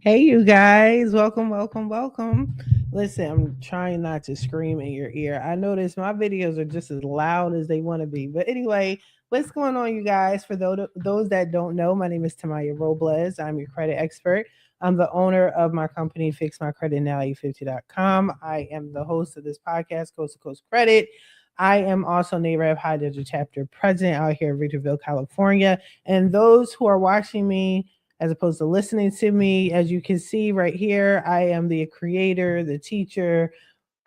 Hey, you guys. Welcome, welcome, welcome. Listen, I'm trying not to scream in your ear. I notice my videos are just as loud as they want to be. But anyway, what's going on, you guys? For those that don't know, my name is Tamaya Robles. I'm your credit expert. I'm the owner of my company, FixMyCreditNow50.com. I am the host of this podcast, Coast to Coast Credit. I am also NAREV High Desert Chapter President out here in Victorville, California. And those who are watching me, as opposed to listening to me. As you can see right here, I am the creator, the teacher,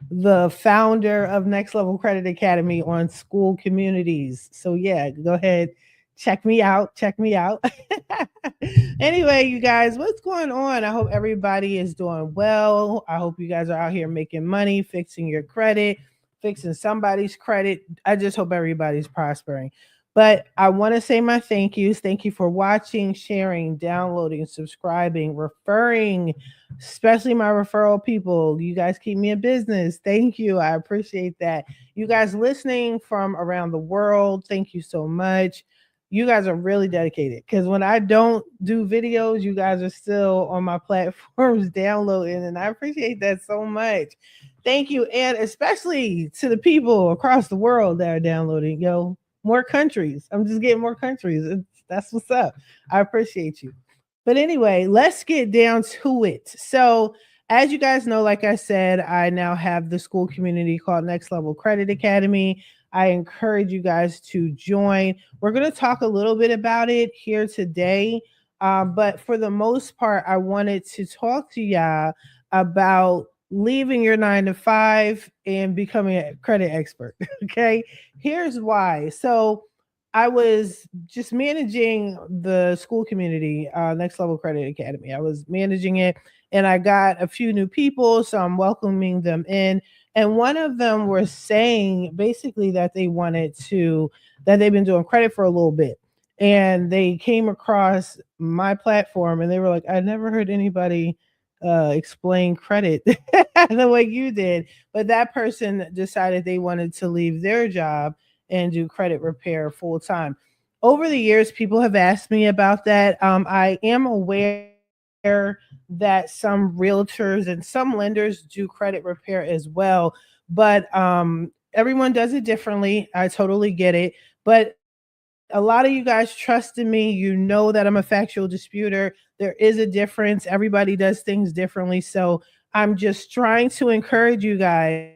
the founder of Next Level Credit Academy on school communities. So, yeah, go ahead, check me out. Check me out. Anyway, you guys, what's going on? I hope everybody is doing well. I hope you guys are out here making money, fixing your credit, fixing somebody's credit. I just hope everybody's prospering. But I want to say my thank yous. Thank you for watching, sharing, downloading, subscribing, referring, especially my referral people. You guys keep me in business. Thank you. I appreciate that. You guys listening from around the world, thank you so much. You guys are really dedicated because when I don't do videos, you guys are still on my platforms downloading, and I appreciate that so much. Thank you. And especially to the people across the world that are downloading. Yo, more countries. I'm just getting more countries. That's what's up. I appreciate you. But anyway, let's get down to it. So, as you guys know, like I said, I now have the school community called Next Level Credit Academy. I encourage you guys to join. We're going to talk a little bit about it here today. But for the most part, I wanted to talk to y'all about leaving your 9 to 5 and becoming a credit expert. Okay. Here's why. So, I was just managing the school community, Next Level Credit Academy. I was managing it, and I got a few new people, so I'm welcoming them in. And one of them was saying basically that that they've been doing credit for a little bit. And they came across my platform and they were like, I never heard anybody explain credit the way you did. But that person decided they wanted to leave their job and do credit repair full time. Over the years, people have asked me about that. I am aware that some realtors and some lenders do credit repair as well, but everyone does it differently. I totally get it. But a lot of you guys trust in me. You know that I'm a factual disputer. There is a difference. Everybody does things differently. So I'm just trying to encourage you guys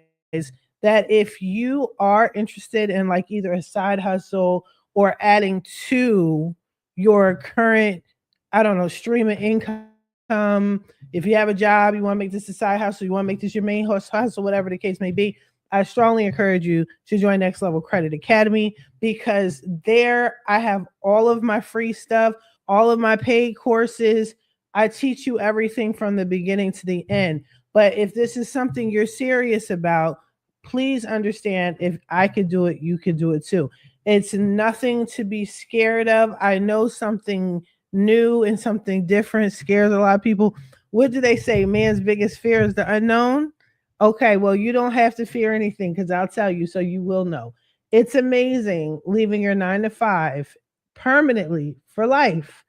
that if you are interested in like either a side hustle or adding to your current, I don't know, stream of income, if you have a job, you want to make this a side hustle, you want to make this your main hustle, whatever the case may be, I strongly encourage you to join Next Level Credit Academy because there I have all of my free stuff, all of my paid courses. I teach you everything from the beginning to the end. But if this is something you're serious about, please understand if I could do it, you could do it too. It's nothing to be scared of. I know something new and something different scares a lot of people. What do they say? Man's biggest fear is the unknown. Okay, well, you don't have to fear anything because I'll tell you so you will know. It's amazing leaving your 9 to 5 permanently for life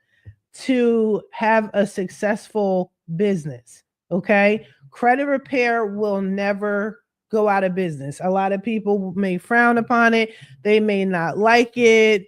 to have a successful business. Okay. Credit repair will never go out of business. A lot of people may frown upon it, they may not like it.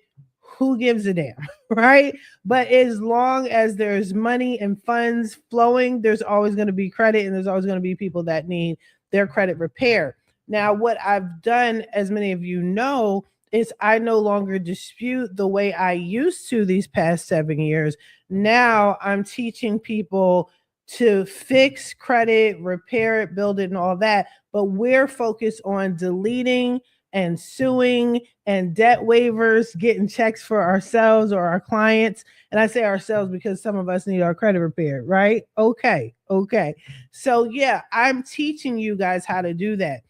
Who gives a damn, right? But as long as there's money and funds flowing, there's always going to be credit and there's always going to be people that need their credit repair. Now, what I've done, as many of you know, is I no longer dispute the way I used to these past 7 years. Now I'm teaching people to fix credit, repair it, build it, and all that. But we're focused on deleting and suing and debt waivers, getting checks for ourselves or our clients. And I say ourselves because some of us need our credit repaired, right? Okay. Okay. So yeah, I'm teaching you guys how to do that.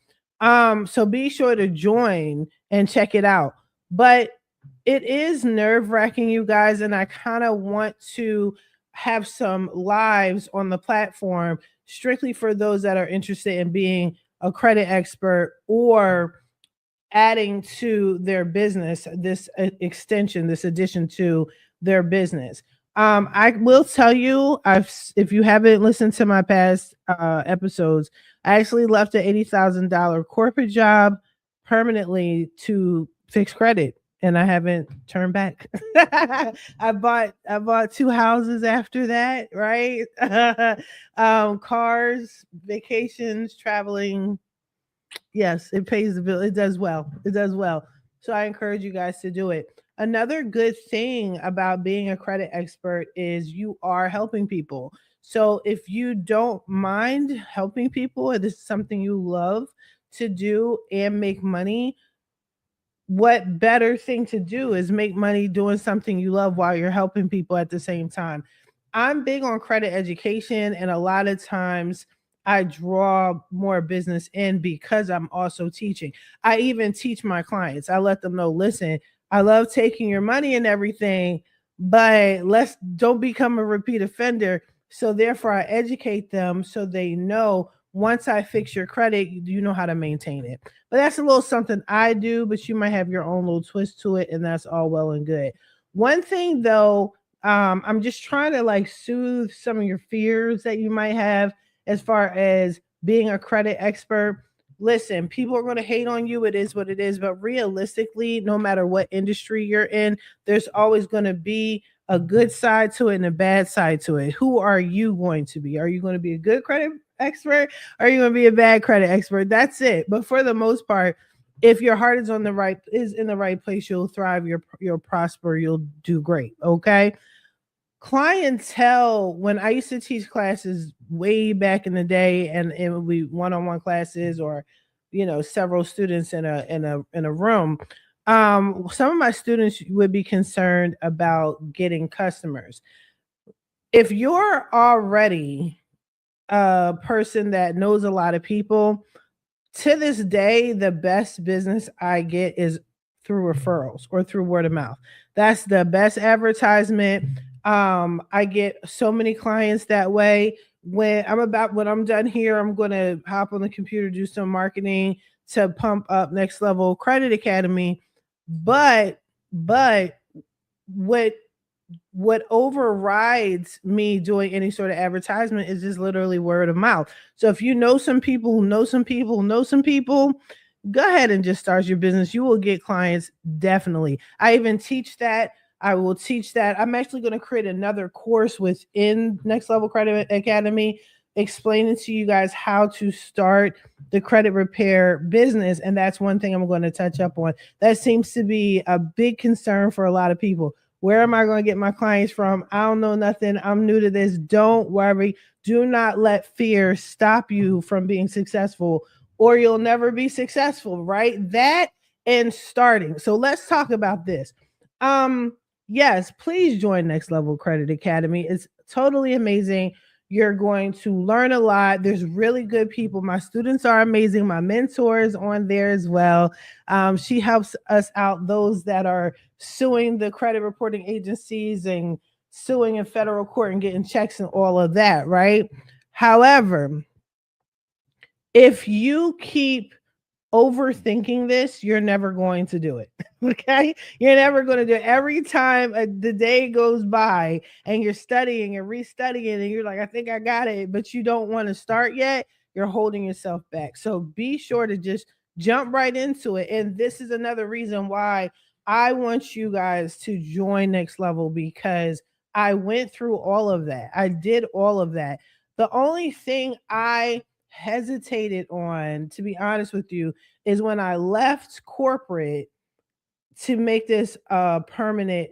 So be sure to join and check it out. But it is nerve wracking, you guys, and I kind of want to have some lives on the platform strictly for those that are interested in being a credit expert or adding to their business, this extension, this addition to their business. I will tell you, if you haven't listened to my past episodes, I actually left an $80,000 corporate job permanently to fix credit, and I haven't turned back. I bought two houses after that, right? Cars, vacations, traveling. Yes, it pays the bill. It does well. It does well. So I encourage you guys to do it. Another good thing about being a credit expert is you are helping people. So if you don't mind helping people, and this is something you love to do and make money, what better thing to do is make money doing something you love while you're helping people at the same time. I'm big on credit education, and a lot of times I draw more business in because I'm also teaching. I even teach my clients. I let them know, listen, I love taking your money and everything, but let's don't become a repeat offender. So therefore I educate them so they know once I fix your credit, you know how to maintain it. But that's a little something I do, but you might have your own little twist to it, and that's all well and good. One thing though, I'm just trying to like soothe some of your fears that you might have as far as being a credit expert. Listen, people are going to hate on you. It is what it is. But realistically, no matter what industry you're in, there's always going to be a good side to it and a bad side to it. Who are you going to be? Are you going to be a good credit expert? Are you going to be a bad credit expert? That's it. But for the most part, if your heart is in the right place, you'll thrive. You'll prosper. You'll do great. Okay. Clientele. When I used to teach classes way back in the day, and it would be one-on-one classes or several students in a room. Some of my students would be concerned about getting customers. If you're already a person that knows a lot of people, to this day, the best business I get is through referrals or through word of mouth. That's the best advertisement. I get so many clients that way. When I'm done here, I'm gonna hop on the computer, do some marketing to pump up Next Level Credit Academy. But what what overrides me doing any sort of advertisement is just literally word of mouth. So if you know some people who know some people who know some people, go ahead and just start your business. You will get clients definitely. I even teach that. I will teach that. I'm actually going to create another course within Next Level Credit Academy explaining to you guys how to start the credit repair business, and that's one thing I'm going to touch up on. That seems to be a big concern for a lot of people. Where am I going to get my clients from? I don't know nothing. I'm new to this. Don't worry. Do not let fear stop you from being successful, or you'll never be successful, right? That and starting. So let's talk about this. Yes, please join Next Level Credit Academy. It's totally amazing. You're going to learn a lot. There's really good people. My students are amazing. My mentor is on there as well. She helps us out, those that are suing the credit reporting agencies and suing in federal court and getting checks and all of that, right? However, if you keep overthinking this, you're never going to do it. Okay. You're never going to do it. Every time the day goes by and you're studying and restudying and you're like, I think I got it, but you don't want to start yet, you're holding yourself back. So be sure to just jump right into it. And this is another reason why I want you guys to join Next Level, because I went through all of that. I did all of that. The only thing I hesitated on, to be honest with you, is when I left corporate to make this a permanent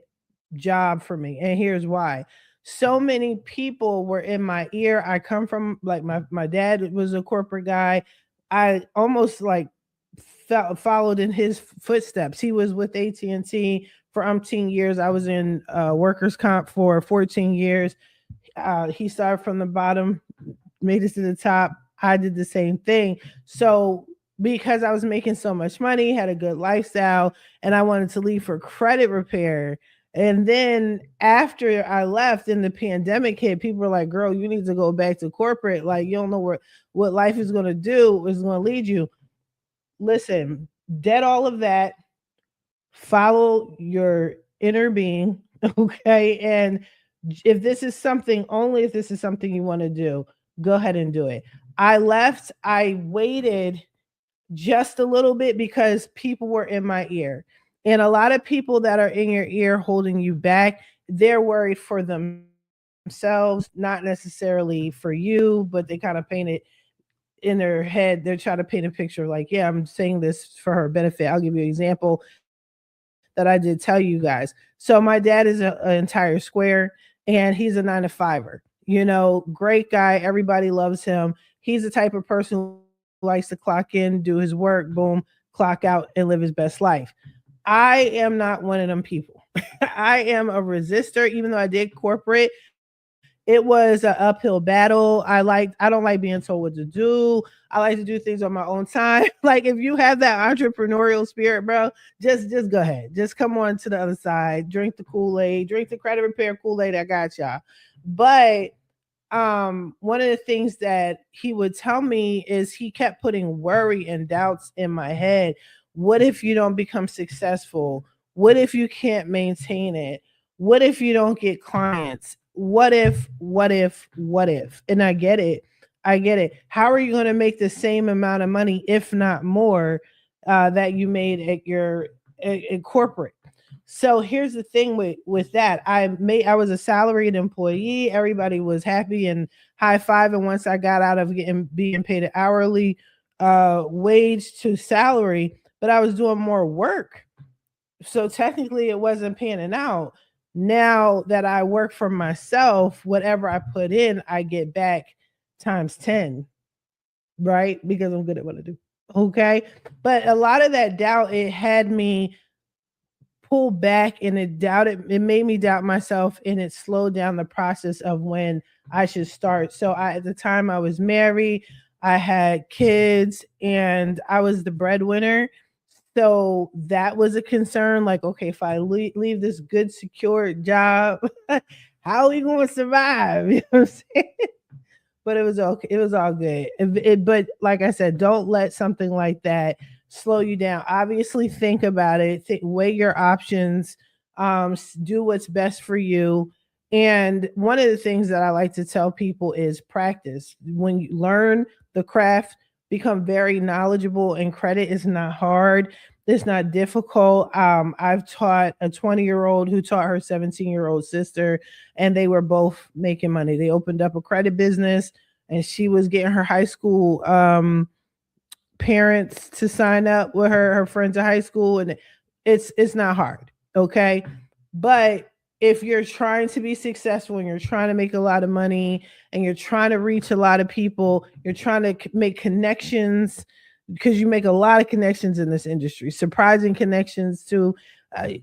job for me. And here's why. So many people were in my ear. I come from, like, my dad was a corporate guy. I almost like followed in his footsteps. He was with AT&T for umpteen years. I was in workers comp for 14 years. He started from the bottom, made it to the top. I did the same thing. So because I was making so much money, had a good lifestyle, and I wanted to leave for credit repair. And then after I left and the pandemic hit, people were like, girl, you need to go back to corporate. Like, you don't know what life is going to do, is going to lead you. Listen, dead all of that. Follow your inner being, okay? And If this is something, only if this is something you want to do, go ahead and do it. I left, I waited just a little bit because people were in my ear. And a lot of people that are in your ear holding you back, they're worried for themselves, not necessarily for you, but they kind of paint it in their head. They're trying to paint a picture like, yeah, I'm saying this for her benefit. I'll give you an example that I did tell you guys. So my dad is an entire square, and he's a 9 to 5er. Great guy. Everybody loves him. He's the type of person who likes to clock in, do his work, boom, clock out, and live his best life. I am not one of them people. I am a resistor. Even though I did corporate, it was an uphill battle. I don't like being told what to do. I like to do things on my own time. Like if you have that entrepreneurial spirit, bro, just go ahead. Just come on to the other side. Drink the Kool-Aid, drink the credit repair Kool-Aid. I got y'all. But one of the things that he would tell me is he kept putting worry and doubts in my head. What if you don't become successful? What if you can't maintain it? What if you don't get clients? What if? And I get it. I get it. How are you going to make the same amount of money, if not more, that you made at your at corporate? So here's the thing with that. I was a salaried employee. Everybody was happy and high five. And once I got out of being paid an hourly wage to salary, but I was doing more work. So technically it wasn't panning out. Now that I work for myself, whatever I put in, I get back times 10, right? Because I'm good at what I do. Okay. But a lot of that doubt, it had me pull back, and it made me doubt myself, and it slowed down the process of when I should start. So at the time I was married, I had kids, and I was the breadwinner. So that was a concern. Like, okay, if I leave this good, secure job, how are we going to survive? You know what I'm saying? But it was okay. It was all good. But like I said, don't let something like that slow you down. Obviously, think about it. Weigh your options. Do what's best for you. And one of the things that I like to tell people is practice. When you learn the craft, become very knowledgeable, and credit is not hard. It's not difficult. I've taught a 20-year-old who taught her 17-year-old sister, and they were both making money. They opened up a credit business, and she was getting her high school parents to sign up with her friends in high school, and it's not hard, okay? But if you're trying to be successful and you're trying to make a lot of money and you're trying to reach a lot of people, you're trying to make connections, because you make a lot of connections in this industry, surprising connections too.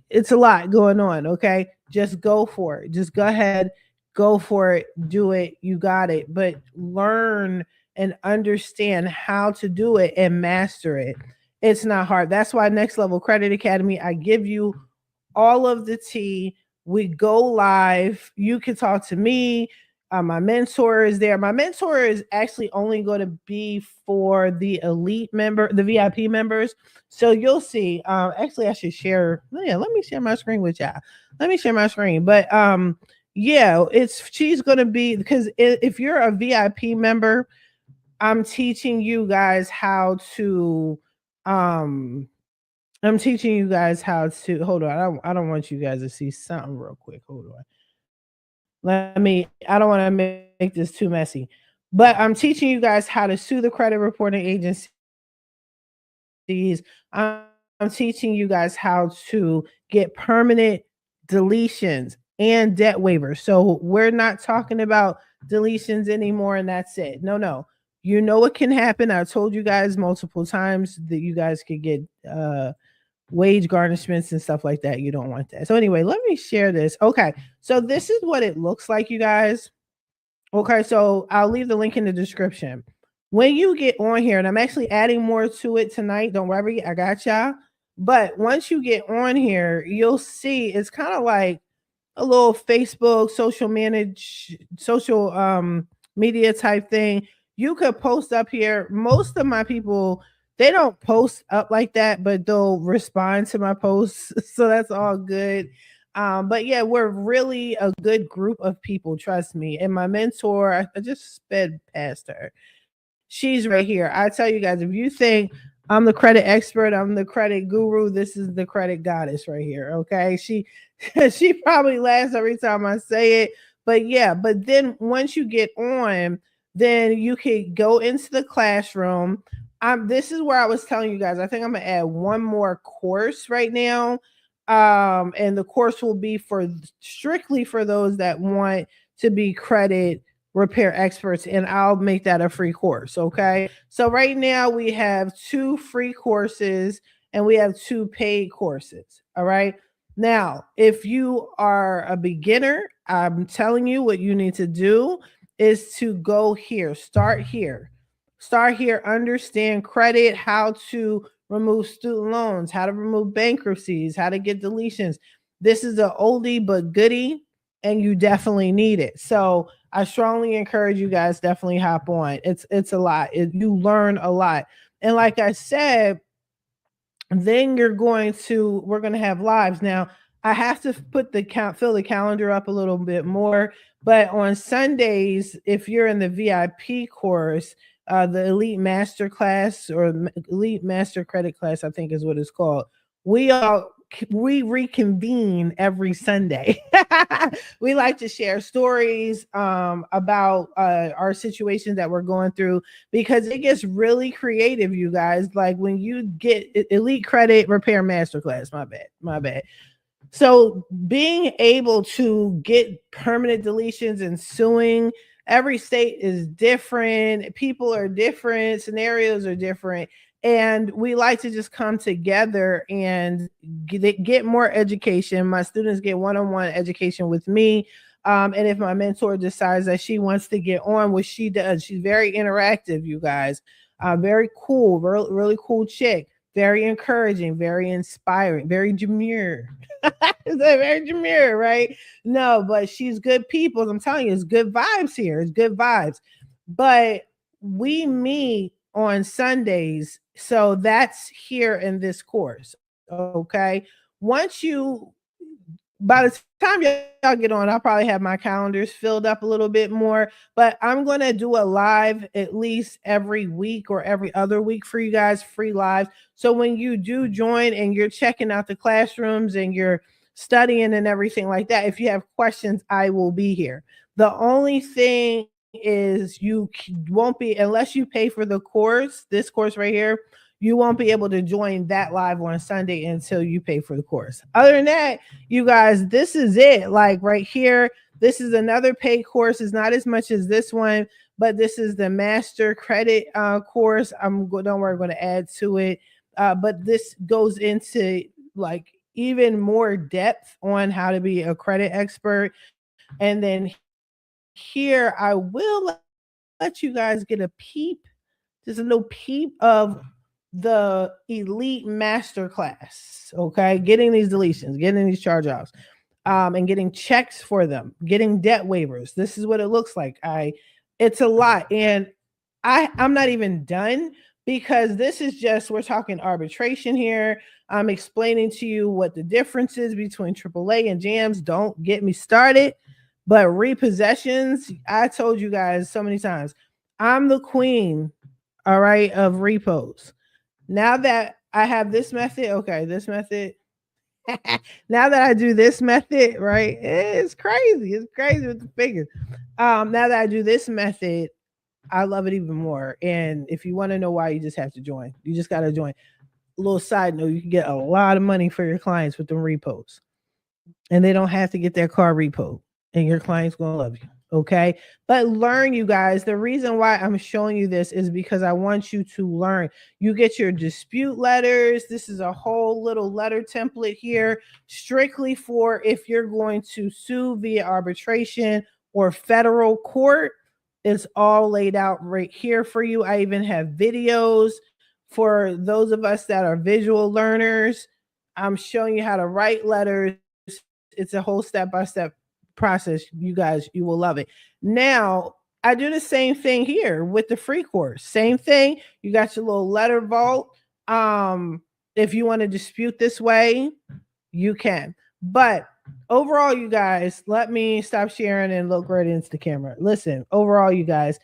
It's a lot going on, okay? Just go for it. Just go ahead, go for it, do it. You got it. But learn and understand how to do it and master it. It's not hard. That's why Next Level Credit Academy, I give you all of the tea. We go live. You can talk to me. My mentor is there. My mentor is actually only going to be for the elite member, the VIP members. So you'll see. Actually, I should share. Yeah, let me share my screen with y'all. Let me share my screen. But yeah, she's going to be, because if you're a VIP member, I'm teaching you guys how to hold on. I don't want you guys to see something real quick. Hold on. I don't want to make this too messy, but I'm teaching you guys how to sue the credit reporting agencies. I'm teaching you guys how to get permanent deletions and debt waivers. So we're not talking about deletions anymore and that's it. No. You know what can happen. I told you guys multiple times that you guys could get wage garnishments and stuff like that. You don't want that. So anyway, let me share this. Okay. So this is what it looks like, you guys. Okay. So I'll leave the link in the description. When you get on here, and I'm actually adding more to it tonight. Don't worry. I got y'all. But once you get on here, you'll see it's kind of like a little Facebook social media type thing. You could post up here. Most of my people, they don't post up like that, but they'll respond to my posts. So that's all good. But yeah, we're really a good group of people, trust me. And my mentor, I just sped past her. She's right here. I tell you guys, if you think I'm the credit expert, I'm the credit guru, this is the credit goddess right here. Okay. She she probably laughs every time I say it. But yeah, but then once you get on, then you can go into the classroom. This is where I was telling you guys, I think I'm gonna add one more course right now. And the course will be for strictly for those that want to be credit repair experts, and I'll make that a free course. Okay. So right now we have 2 free courses and we have 2 paid courses. All right. Now, if you are a beginner, I'm telling you what you need to do is to go here, start here, understand credit, how to remove student loans, how to remove bankruptcies, how to get deletions. This is an oldie but goodie, and you definitely need it. So I strongly encourage you guys definitely hop on. It's a lot. You learn a lot. And like I said, then we're going to have lives. Now, I have to fill the calendar up a little bit more, but on Sundays, if you're in the VIP course, the Elite Master class or Elite Master Credit class, I think is what it's called. We reconvene every Sunday. We like to share stories about our situations that we're going through, because it gets really creative, you guys. Like when you get Elite Credit Repair Masterclass, my bad. So being able to get permanent deletions and suing, every state is different, people are different, scenarios are different, and we like to just come together and get more education. My students get one-on-one education with me. And if my mentor decides that she wants to get on, which she does, she's very interactive, you guys. Very cool, really cool chick. Very encouraging, very inspiring, very demure. Is that very demure, right? No, but she's good people. I'm telling you, it's good vibes here. It's good vibes. But we meet on Sundays. So that's here in this course. Okay. Once you By the time y'all get on, I'll probably have my calendars filled up a little bit more, but I'm going to do a live at least every week or every other week for you guys, free lives. So when you do join and you're checking out the classrooms and you're studying and everything like that, if you have questions, I will be here. The only thing is you won't be, unless you pay for the course, this course right here, you won't be able to join that live on Sunday until you pay for the course. Other than that, you guys, this is it. Like right here, this is another paid course. It's not as much as this one, but this is the Master Credit course. Don't worry, I'm going to add to it. But this goes into like even more depth on how to be a credit expert. And then here, I will let you guys get a peep, just a little peep of the Elite Master class. Okay, getting these deletions, getting these charge offs, and getting checks for them, getting debt waivers. This is what it looks like. It's a lot, and I'm not even done, because this is just, we're talking arbitration here. I'm explaining to you what the difference is between AAA and JAMS. Don't get me started. But repossessions, I told you guys so many times, I'm the queen, all right, of repos. Now that I have this method, okay, this method, now that I do this method, right, it's crazy. It's crazy with the figures. Now that I do this method, I love it even more. And if you want to know why, you just have to join. You just got to join. A little side note, you can get a lot of money for your clients with them repos. And they don't have to get their car repoed. And your client's going to love you. Okay. But learn, you guys. The reason why I'm showing you this is because I want you to learn. You get your dispute letters. This is a whole little letter template here, strictly for if you're going to sue via arbitration or federal court. It's all laid out right here for you. I even have videos for those of us that are visual learners. I'm showing you how to write letters. It's a whole step-by-step process. You guys, you will love it. Now, I do the same thing here with the free course. Same thing. You got your little letter vault. If you want to dispute this way, you can. But overall, you guys, let me stop sharing and look right into the camera. Listen, overall, you guys,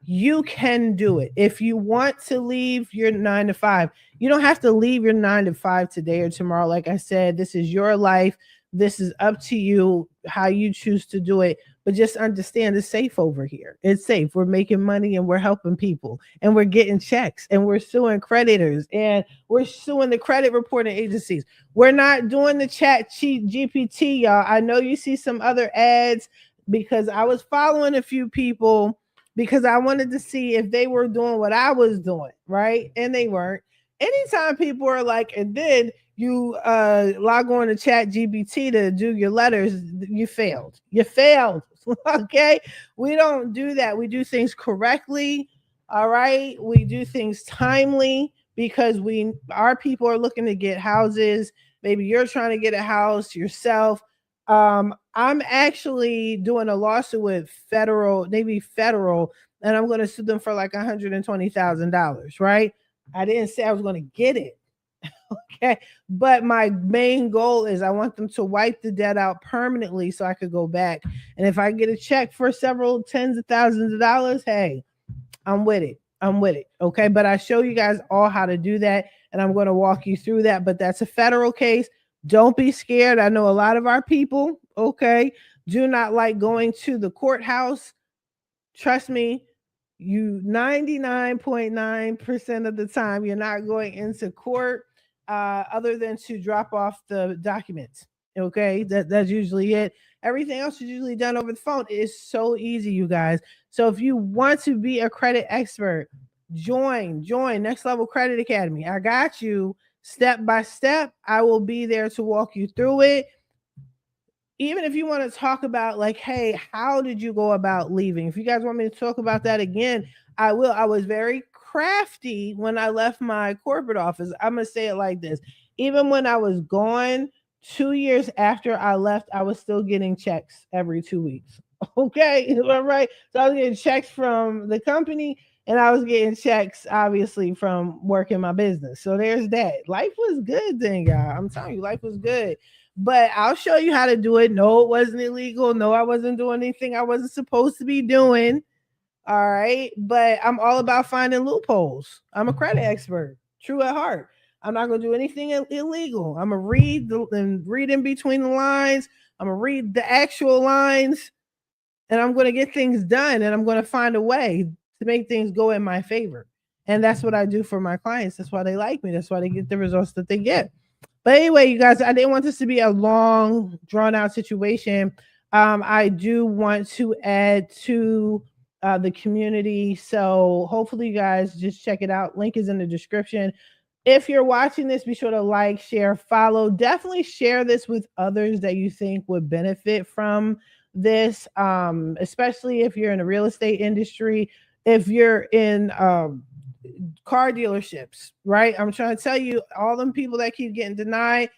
you can do it. If you want to leave your 9 to 5, you don't have to leave your 9 to 5 today or tomorrow. Like I said, this is your life. This is up to you how you choose to do it. But just understand it's safe over here. It's safe. We're making money and we're helping people and we're getting checks and we're suing creditors and we're suing the credit reporting agencies. We're not doing the chat cheat GPT, y'all. I know you see some other ads because I was following a few people because I wanted to see if they were doing what I was doing, right? And they weren't. Anytime people are like, and then you log on to chat GPT to do your letters, you failed. You failed. Okay. We don't do that. We do things correctly. All right. We do things timely because our people are looking to get houses. Maybe you're trying to get a house yourself. I'm actually doing a lawsuit with Navy Federal, and I'm going to sue them for like $120,000, right? I didn't say I was going to get it. Okay. But my main goal is I want them to wipe the debt out permanently so I could go back. And if I get a check for several tens of thousands of dollars, hey, I'm with it. I'm with it. Okay. But I show you guys all how to do that. And I'm going to walk you through that. But that's a federal case. Don't be scared. I know a lot of our people, okay, do not like going to the courthouse. Trust me, you 99.9% of the time, you're not going into court other than to drop off the documents. Okay, that's usually it. Everything else is usually done over the phone. It is so easy, you guys. So if you want to be a credit expert, join Next Level Credit Academy. I got you step by step. I will be there to walk you through it. Even if you want to talk about like, hey, how did you go about leaving? If you guys want me to talk about that again, I will. I was very crafty when I left my corporate office. I'm going to say it like this. Even when I was gone, 2 years after I left, I was still getting checks every 2 weeks. Okay. All right. So I was getting checks from the company and I was getting checks obviously from working my business. So there's that. Life was good then, y'all. I'm telling you, life was good. But I'll show you how to do it. No, it wasn't illegal. No, I wasn't doing anything I wasn't supposed to be doing. All right. But I'm all about finding loopholes. I'm a credit expert, true at heart. I'm not going to do anything illegal. I'm going to read in between the lines. I'm going to read the actual lines and I'm going to get things done and I'm going to find a way to make things go in my favor. And that's what I do for my clients. That's why they like me. That's why they get the results that they get. But anyway, you guys, I didn't want this to be a long, drawn out situation. I do want to add to the community. So hopefully you guys just check it out. Link is in the description. If you're watching this, be sure to like, share, follow. Definitely share this with others that you think would benefit from this, especially if you're in the real estate industry, if you're in car dealerships, right? I'm trying to tell you, all them people that keep getting denied,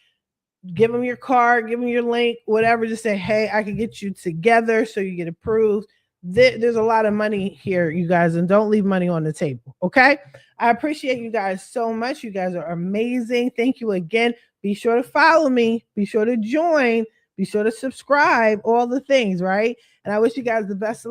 give them your card, give them your link, whatever. Just say, hey, I can get you together so you get approved. There's a lot of money here, you guys, and don't leave money on the table. Okay. I appreciate you guys so much. You guys are amazing. Thank you again. Be sure to follow me. Be sure to join. Be sure to subscribe, all the things, right? And I wish you guys the best of luck.